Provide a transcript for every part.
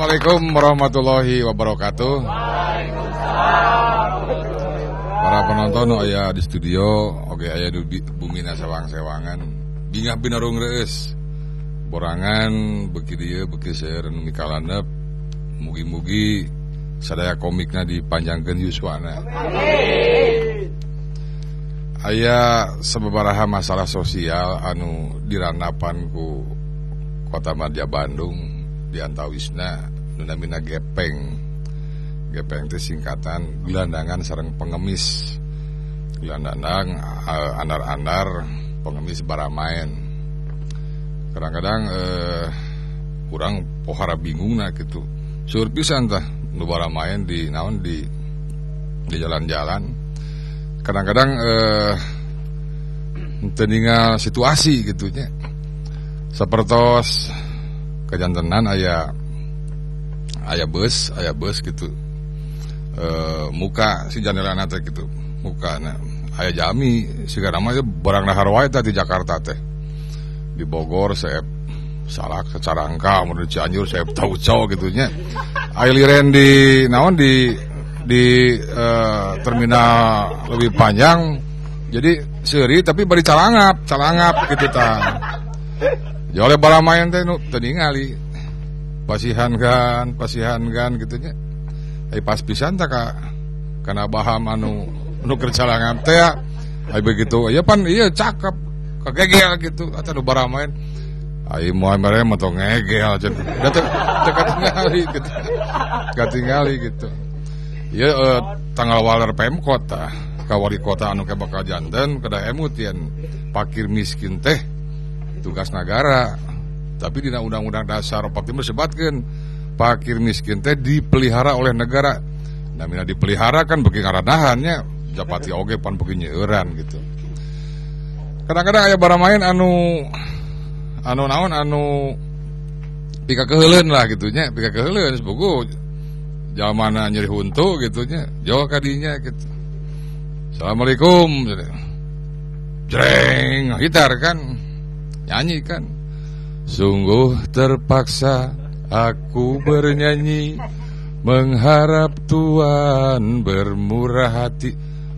Assalamualaikum warahmatullahi wabarakatuh. Para penonton aya di studio, oke aya di bumi sewang-sewangan. Bingah binarung reus. Borangan beuki dieu beuki seueur mikalanep. Mugi-mugi sadaya komikna dipanjangkeun yuswana. Aya sababaraha masalah sosial anu diranapan ku Kota Madya Bandung. Di antawisna namina gepeng. Gepeng itu singkatan gelandangan sareng pengemis. Gelandang andar-andar pengemis baramain. Kadang-kadang kurang pohara bingungna gitu. Seueur pisan tah nu baramain di naon di jalan-jalan. Kadang-kadang teu ningal situasi gitu nya. Sapertos kejantenan aya bus gitu. Muka si jandelana teh gitu. Mukana aya jami sigana mah barang dahar wae teh di Jakarta teh. Di Bogor saeb Salak Carangka, mun di Cianjur saeb Tauco gitu nya. Aya liren di naon di terminal lebih panjang. Jadi seuri tapi bari calangap gitu tah. Ya oleh baramayan teh nu teu ningali. Pasihan kan gitu nya. Ai pas pisan teh kana baham anu keur calangap teh ai begitu. Ya pan ieu cakep. Kagegel gitu atuh nu baramayan. Ai moal mere mah tong ngegel cenah. Da teu katingali gitu. Katingali gitu. Ya tanggal waler Pemkot tah. Ka wali kota anu bakal janten kada emut yen parkir miskin teh tugas negara. Tapi di Undang-Undang Dasar 45 disebutkeun parkir miskin teh dipelihara oleh negara. Namina dipelihara kan beuki ngaranahannya japati oge pan beuki nyeueuran gitu. Kadang-kadang aya baramain anu pika keheuleuan lah gitu nya, pika keheuleuan sepugu jamana nyeri huntu gitu nya. Jawa kadinya gitu. Assalamualaikum. Jreng, gitar kan. Nyanyi kan. Sungguh terpaksa aku bernyanyi mengharap Tuhan bermurah hati.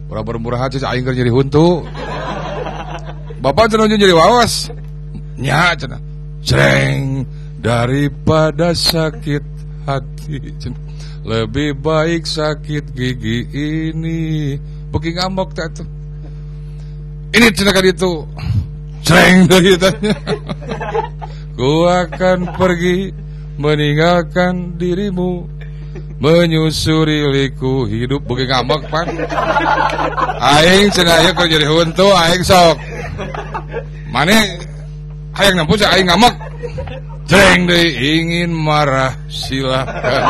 Ora bermurah hati aing keur nyeri huntu. Bapak cenah nyeri wawas. Nya cenah. Jreng, daripada sakit hati lebih baik sakit gigi ini. Beuki ngambok teh tuh. Ini cenah ka ditu. Jreng deui tanya. Ku akan pergi meninggalkan dirimu, menyusuri liku hidup. Beuki ngambek pan. Aing cenah ieu keur jadi huntu aing sok. Mane hayang nampu cak aing ngambek. Jreng deui, ingin marah silahkan.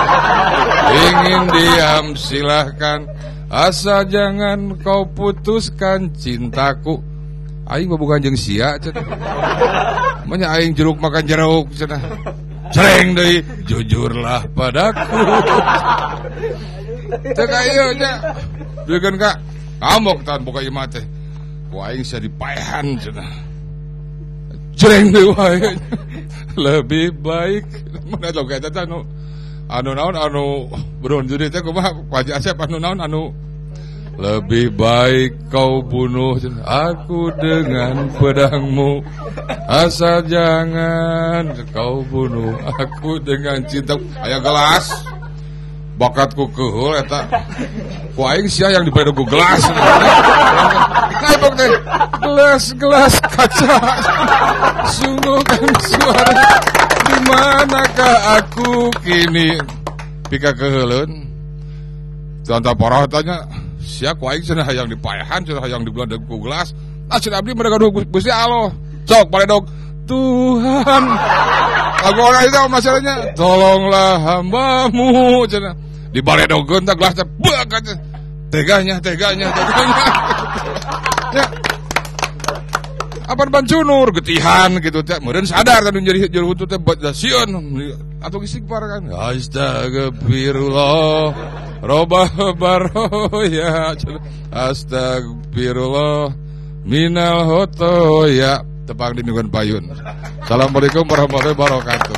Ingin diam silahkan. Asal jangan kau putuskan cintaku. Aing bukan jeung sia cenah. Manya aing jeruk makan jeruk cenah. Jreng deui, jujurlah padaku. Teu ka ieu nya. Duikeun ka ngamok tan boga ieu mah teh. Ku aing sia dipaehan cenah. Jreng deui wae. Lebih baik mun atuh ka eta anu naon anu beron jadi teh kumaha Wajah Asep anu naon anu lebih baik kau bunuh aku dengan pedangmu, asal jangan kau bunuh aku dengan cinta. Aya gelas bakatku keheul eta ku aing sia yang dibere ku gelas. Kaipok teh gelas kaca. Sungguh kan suara di manakah aku kini. Pika keheuleuan contoh parah tanya sia ku aing cenah hayang dipaehan cenah hayang dibeladeg ku gelas. Cenah abdi mereka Gusti Allah. Sok baledog Tuhan. Lagu orang itu masalahnya tolonglah hambamu cenah. Dibaledogkeun tah gelas teh beuk cenah. Teganya. Ya. Apa bancunur getihan gitu teh meureun sadar teh jadi huntu teh sieun atuh istighfar kan. Astagfirullah robah baroya astagfirullah minal hotoya tepang di mingguan payun. Assalamualaikum warahmatullahi wabarakatuh.